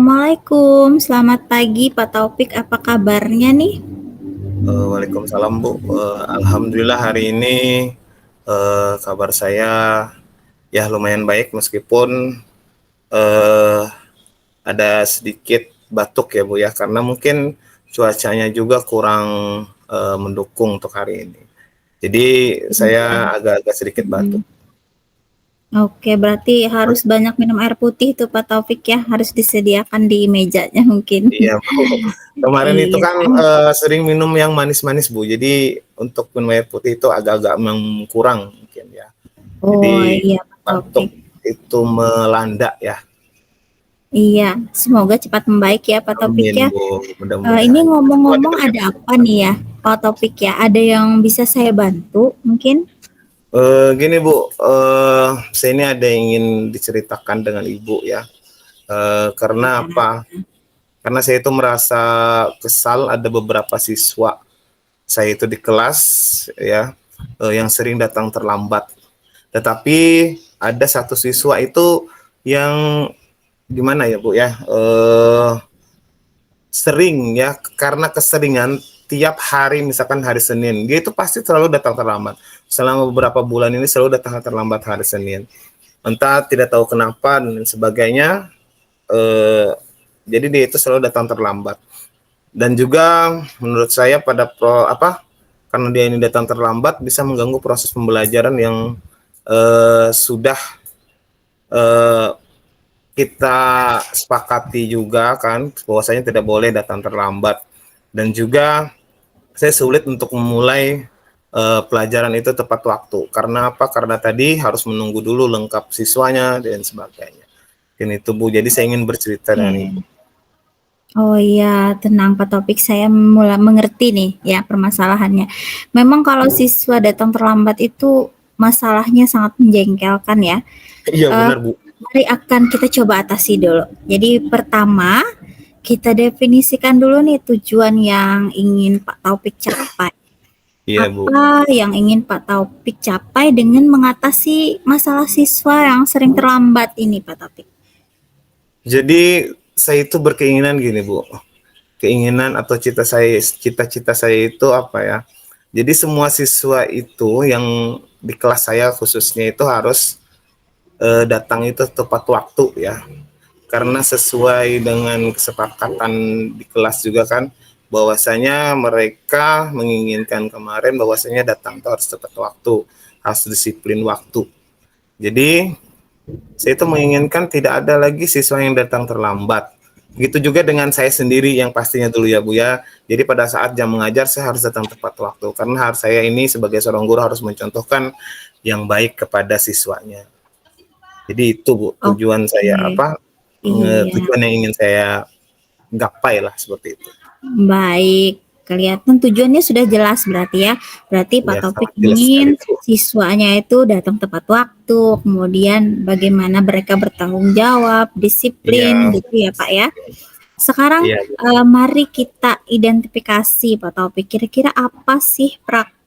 Assalamualaikum, selamat pagi Pak Taufik, apa kabarnya nih? Waalaikumsalam Bu. Alhamdulillah hari ini kabar saya ya lumayan baik meskipun eh, ada sedikit batuk ya Bu ya karena mungkin cuacanya juga kurang mendukung untuk hari ini. Jadi Iya. saya agak-agak sedikit batuk. Mm. Oke, berarti harus banyak minum air putih tuh Pak Taufik ya, harus disediakan di mejanya mungkin. Iya Bu. Kemarin itu Iya. kan sering minum yang manis-manis Bu. Jadi untuk minum air putih itu agak-agak memang kurang mungkin ya. Oh Jadi iya Pak batuk Taufik. itu melanda ya. Iya, semoga cepat membaik ya Pak Taufik Amin ya. Bu, Ini mudah-mudahan. Semua ngomong-ngomong diberikan ada apa kesehatan. nih ya Pak Taufik ya? Ada yang bisa saya bantu mungkin? Gini Bu, saya ini ada yang ingin diceritakan dengan Ibu ya. Karena Iya. apa? Karena saya itu merasa kesal ada beberapa siswa saya itu di kelas ya, yang sering datang terlambat. Tetapi ada satu siswa itu yang gimana ya Bu ya, sering ya, karena keseringan tiap hari misalkan hari Senin, dia itu pasti selalu datang terlambat. Selama beberapa bulan ini selalu datang terlambat hari Senin. Entah tidak tahu kenapa dan sebagainya. Eh, jadi dia itu selalu datang terlambat. Dan juga menurut saya karena dia ini datang terlambat bisa mengganggu proses pembelajaran yang sudah eh, kita sepakati juga kan bahwasanya tidak boleh datang terlambat. Dan juga saya sulit untuk memulai pelajaran itu tepat waktu. Karena apa? Karena tadi harus menunggu dulu lengkap siswanya dan sebagainya. Ini itu Bu, jadi saya ingin bercerita dengan Ibu. Oke. Oh iya, tenang Pak Topik, saya mulai mengerti nih ya permasalahannya. Memang kalau siswa datang terlambat itu masalahnya sangat menjengkelkan ya. Iya Eh, benar Bu. Mari akan kita coba atasi dulu. Jadi pertama, kita definisikan dulu nih tujuan yang ingin Pak Taufik capai. Iya Bu. Apa yang ingin Pak Taufik capai dengan mengatasi masalah siswa yang sering terlambat ini Pak Taufik? Jadi saya itu berkeinginan gini Bu. Keinginan atau cita-cita saya itu apa ya? Jadi semua siswa itu yang di kelas saya khususnya itu harus datang itu tepat waktu ya. Karena sesuai dengan kesepakatan di kelas juga kan, bahwasanya mereka menginginkan kemarin bahwasanya datang itu harus tepat waktu, harus disiplin waktu. Jadi saya itu menginginkan tidak ada lagi siswa yang datang terlambat. Begitu juga dengan saya sendiri yang pastinya dulu ya Bu ya. Jadi pada saat jam mengajar saya harus datang tepat waktu karena harus saya ini sebagai seorang guru harus mencontohkan yang baik kepada siswanya. Jadi itu Bu tujuan saya Oke, iya. tujuan yang ingin saya gapai lah seperti itu. Baik, kelihatan tujuannya sudah jelas berarti ya. Berarti Pak Ya Taufik sangat jelas sekali ingin Bu. siswanya itu datang tepat waktu, kemudian bagaimana mereka bertanggung jawab, disiplin Iya, gitu ya Pak ya. Sekarang iya Bu. mari kita identifikasi Pak Taufik, kira-kira apa sih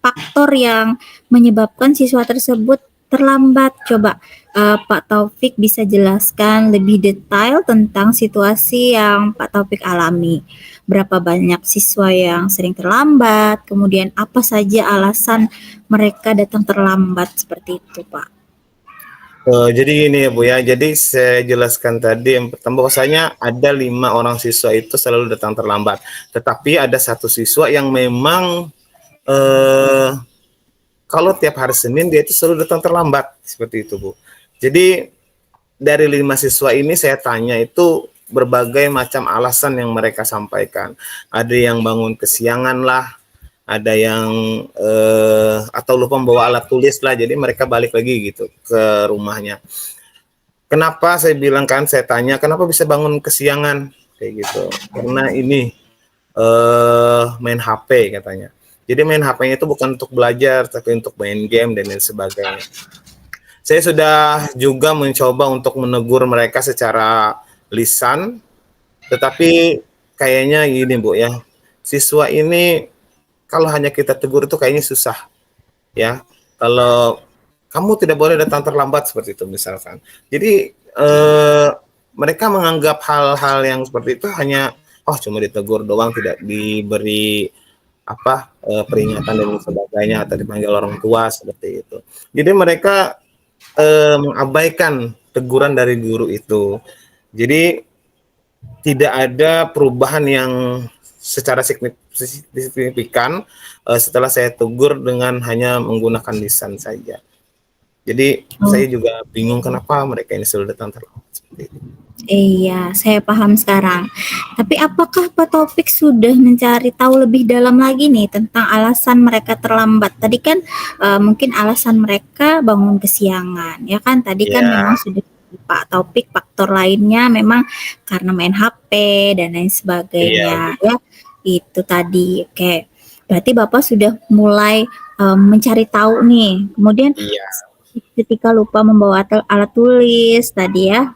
faktor yang menyebabkan siswa tersebut terlambat? Coba Pak Taufik bisa jelaskan lebih detail tentang situasi yang Pak Taufik alami. Berapa banyak siswa yang sering terlambat, kemudian apa saja alasan mereka datang terlambat seperti itu, Pak. Jadi gini ya Bu ya, jadi saya jelaskan tadi yang pertama bahwasanya ada 5 orang siswa itu selalu datang terlambat. Tetapi ada satu siswa yang memang eh, kalau tiap hari Senin dia itu selalu datang terlambat seperti itu Bu. Jadi dari 5 siswa ini saya tanya itu berbagai macam alasan yang mereka sampaikan. Ada yang bangun kesiangan lah, ada yang atau lupa membawa alat tulis lah, jadi mereka balik lagi gitu ke rumahnya. Kenapa saya bilang kan, saya tanya kenapa bisa bangun kesiangan kayak gitu? Karena ini main HP katanya. Jadi main HP-nya itu bukan untuk belajar, tapi untuk main game dan lain sebagainya. Saya sudah juga mencoba untuk menegur mereka secara lisan, tetapi kayaknya gini Bu ya, siswa ini kalau hanya kita tegur itu kayaknya susah ya. Kalau kamu tidak boleh datang terlambat seperti itu misalkan. Jadi mereka menganggap hal-hal yang seperti itu hanya cuma ditegur doang, tidak diberi peringatan dan sebagainya atau dipanggil orang tua seperti itu. Jadi mereka mengabaikan teguran dari guru itu. Jadi tidak ada perubahan yang secara signifikan setelah saya tegur dengan hanya menggunakan lisan saja. Jadi saya juga bingung kenapa mereka ini selalu datang terlambat seperti itu. Iya, saya paham sekarang. Tapi apakah Pak Taufik sudah mencari tahu lebih dalam lagi nih tentang alasan mereka terlambat? Tadi kan mungkin alasan mereka bangun kesiangan, ya kan? Tadi kan memang sudah Pak Taufik faktor lainnya memang karena main HP dan lain sebagainya, ya. Itu tadi. Oke. Berarti Bapak sudah mulai mencari tahu nih. Kemudian ketika lupa membawa alat tulis tadi ya,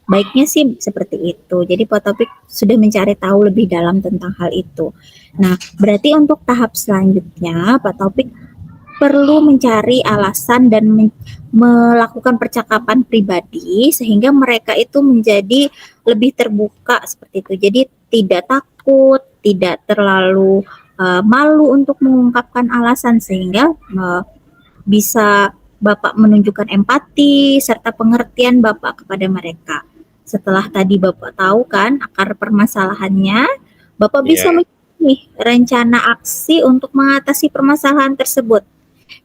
baiknya sih seperti itu. Jadi Pak Taufik sudah mencari tahu lebih dalam tentang hal itu. Nah, berarti untuk tahap selanjutnya Pak Taufik perlu mencari alasan dan melakukan percakapan pribadi sehingga mereka itu menjadi lebih terbuka seperti itu. Jadi tidak takut, tidak terlalu malu untuk mengungkapkan alasan sehingga bisa Bapak menunjukkan empati serta pengertian Bapak kepada mereka. Setelah tadi Bapak tahu kan akar permasalahannya, Bapak bisa nih rencana aksi untuk mengatasi permasalahan tersebut.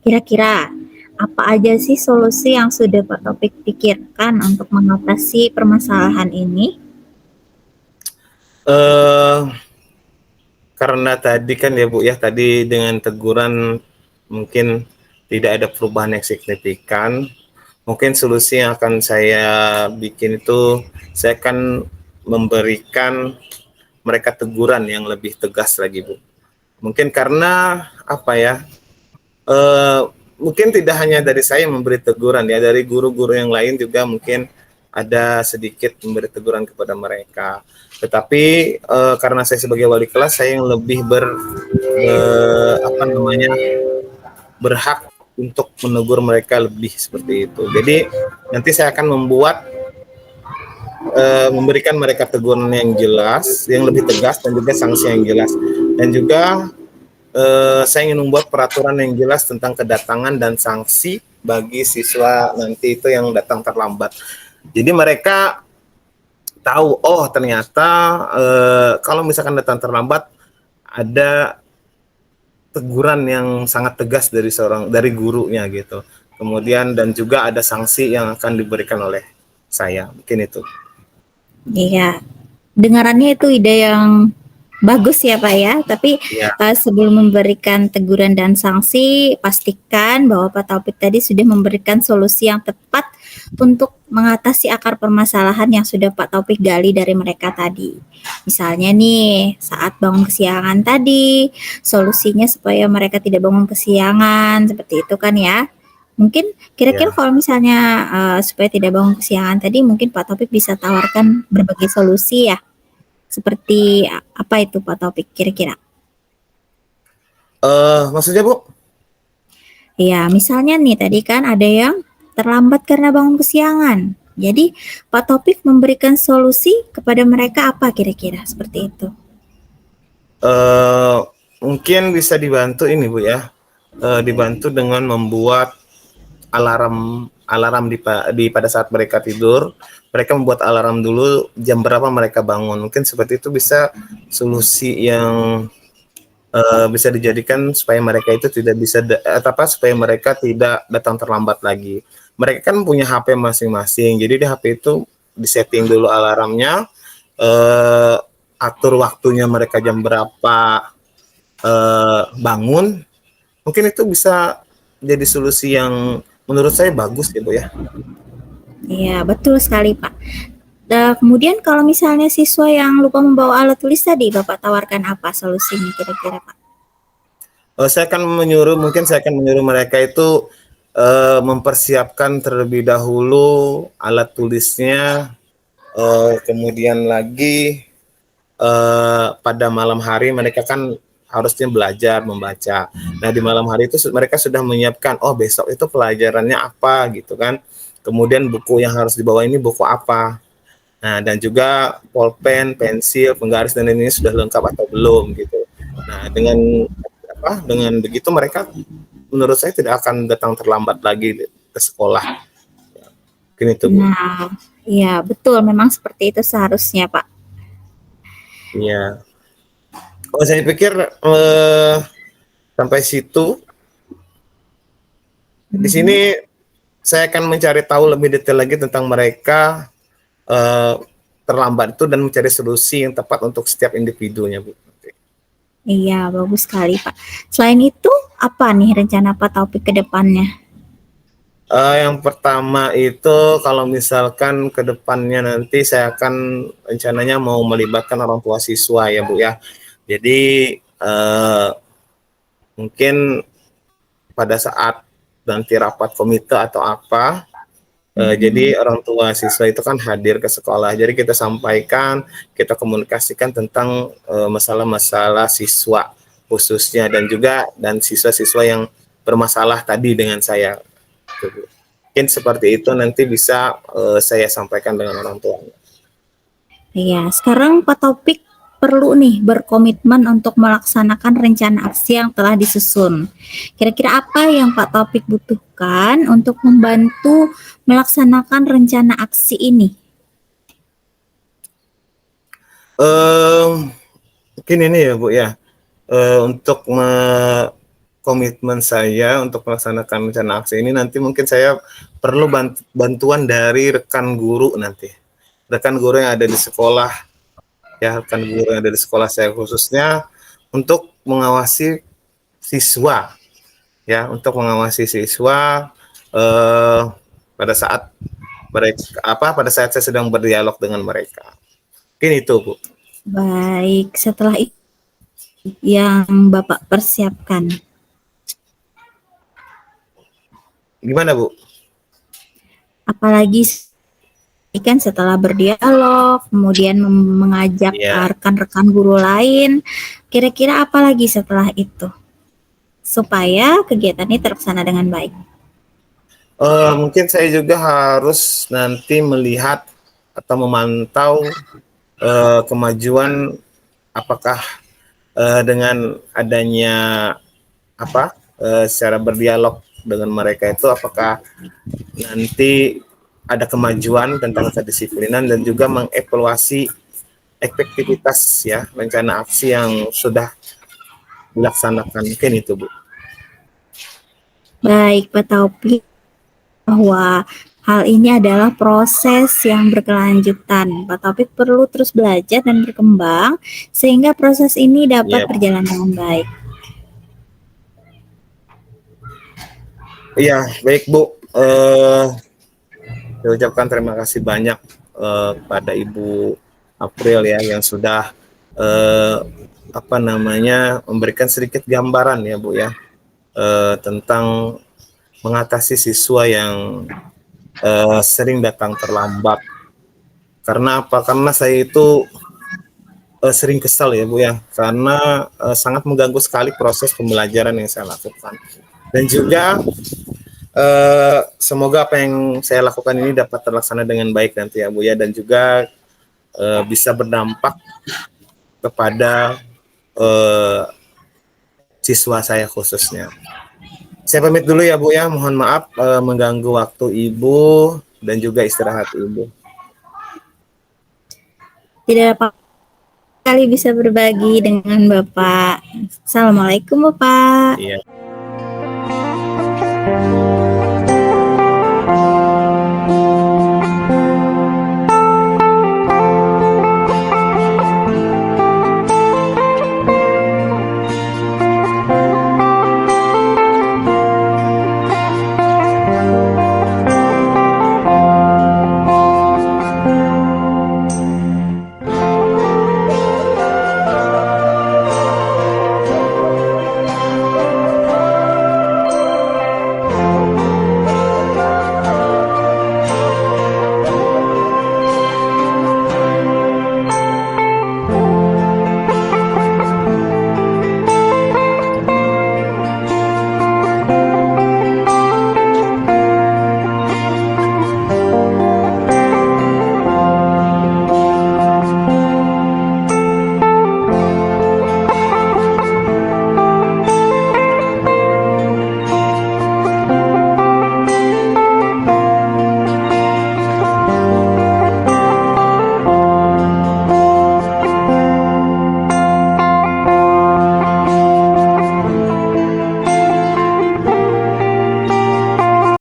Kira-kira apa aja sih solusi yang sudah Pak Taufik pikirkan untuk mengatasi permasalahan ini? Karena tadi kan ya Bu ya, tadi dengan teguran mungkin tidak ada perubahan yang signifikan. Mungkin solusi yang akan saya bikin itu, saya akan memberikan mereka teguran yang lebih tegas lagi Bu. Mungkin karena mungkin tidak hanya dari saya memberi teguran ya, dari guru-guru yang lain juga mungkin ada sedikit memberi teguran kepada mereka. Tetapi karena saya sebagai wali kelas, saya yang lebih berhak untuk menegur mereka lebih seperti itu. Jadi nanti saya akan memberikan mereka teguran yang jelas, yang lebih tegas dan juga sanksi yang jelas. Dan juga saya ingin membuat peraturan yang jelas tentang kedatangan dan sanksi bagi siswa nanti itu yang datang terlambat. Jadi mereka tahu, ternyata kalau misalkan datang terlambat ada teguran yang sangat tegas dari gurunya gitu. Kemudian dan juga ada sanksi yang akan diberikan oleh saya. Mungkin itu. Iya, dengarannya itu ide yang bagus ya Pak ya, tapi sebelum memberikan teguran dan sanksi, pastikan bahwa Pak Taufik tadi sudah memberikan solusi yang tepat untuk mengatasi akar permasalahan yang sudah Pak Taufik gali dari mereka tadi. Misalnya nih, saat bangun kesiangan tadi, solusinya supaya mereka tidak bangun kesiangan, seperti itu kan ya. Mungkin kira-kira kalau misalnya supaya tidak bangun kesiangan tadi, mungkin Pak Taufik bisa tawarkan berbagai solusi ya. Seperti apa itu Pak Taufik kira-kira? Maksudnya Bu? Ya, misalnya nih tadi kan ada yang terlambat karena bangun kesiangan. Jadi Pak Taufik memberikan solusi kepada mereka apa kira-kira seperti itu? Mungkin bisa dibantu ini Bu ya. Dibantu dengan membuat alarm pada saat mereka tidur. Mereka membuat alarm dulu jam berapa mereka bangun. Mungkin seperti itu bisa solusi yang bisa dijadikan supaya mereka itu supaya mereka tidak datang terlambat lagi. Mereka kan punya HP masing-masing. Jadi di HP itu disetting dulu alarmnya, atur waktunya mereka jam berapa bangun. Mungkin itu bisa jadi solusi yang menurut saya bagus gitu ya. Iya, betul sekali Pak. Kemudian kalau misalnya siswa yang lupa membawa alat tulis tadi, Bapak tawarkan apa solusinya kira-kira Pak? Saya akan menyuruh mereka itu mempersiapkan terlebih dahulu alat tulisnya, kemudian lagi pada malam hari mereka kan harusnya belajar membaca. Nah di malam hari itu mereka sudah menyiapkan, besok itu pelajarannya apa gitu kan. Kemudian buku yang harus dibawa ini buku apa. Nah, dan juga pulpen, pensil, penggaris dan ini sudah lengkap atau belum gitu. Nah, dengan begitu mereka menurut saya tidak akan datang terlambat lagi ke sekolah. Mungkin itu, Bu. Nah, ya betul, memang seperti itu seharusnya, Pak. Iya. Oh, saya pikir sampai situ. Di Mhm. sini saya akan mencari tahu lebih detail lagi tentang mereka eh, terlambat itu dan mencari solusi yang tepat untuk setiap individunya, Bu. Iya, bagus sekali, Pak. Selain itu, apa nih rencana Pak Taufik ke depannya? Yang pertama itu kalau misalkan ke depannya nanti saya akan rencananya mau melibatkan orang tua siswa ya Bu ya. Jadi mungkin pada saat nanti rapat komite atau apa, Mhm. jadi orang tua siswa itu kan hadir ke sekolah. Jadi kita sampaikan, kita komunikasikan tentang masalah-masalah siswa khususnya dan siswa-siswa yang bermasalah tadi dengan saya. Gitu, Bu. Mungkin seperti itu nanti bisa saya sampaikan dengan orang tua. Iya, sekarang Pak Taufik perlu nih berkomitmen untuk melaksanakan rencana aksi yang telah disusun. Kira-kira apa yang Pak Taufik butuhkan untuk membantu melaksanakan rencana aksi ini? Mungkin ini ya Bu ya, untuk komitmen saya untuk melaksanakan rencana aksi ini nanti mungkin saya perlu bantuan dari rekan guru nanti. Rekan guru yang ada di sekolah ya, rekan guru yang ada di sekolah saya khususnya untuk mengawasi siswa ya, untuk mengawasi siswa eh, pada saat pada saat saya sedang berdialog dengan mereka. Mungkin itu, Bu. Baik, setelah itu yang Bapak persiapkan. Gimana, Bu? Apalagi kan setelah berdialog, kemudian mengajak Iya. rekan-rekan guru lain, kira-kira apa lagi setelah itu? Supaya kegiatan ini terlaksana dengan baik. Mungkin saya juga harus nanti melihat atau memantau kemajuan apakah dengan adanya secara berdialog dengan mereka itu apakah nanti ada kemajuan tentang kedisiplinan dan juga mengevaluasi efektivitas ya rencana aksi yang sudah dilaksanakan. Mungkin itu, Bu. Baik, Pak Taufik, bahwa hal ini adalah proses yang berkelanjutan. Pak Taufik perlu terus belajar dan berkembang sehingga proses ini dapat Iya, berjalan dengan baik. iya, baik Bu. Saya ucapkan terima kasih banyak pada Ibu April ya yang sudah eh, memberikan sedikit gambaran ya Bu ya tentang mengatasi siswa yang sering datang terlambat. Karena apa? Karena saya itu sering kesal ya Bu ya, karena sangat mengganggu sekali proses pembelajaran yang saya lakukan. Dan juga semoga apa yang saya lakukan ini dapat terlaksana dengan baik nanti ya Bu ya, dan juga bisa berdampak kepada eh, siswa saya khususnya. Saya pamit dulu ya Bu ya, mohon maaf mengganggu waktu Ibu dan juga istirahat Ibu. Tidak apa kali bisa berbagi dengan Bapak. Assalamualaikum Bapak. Iya.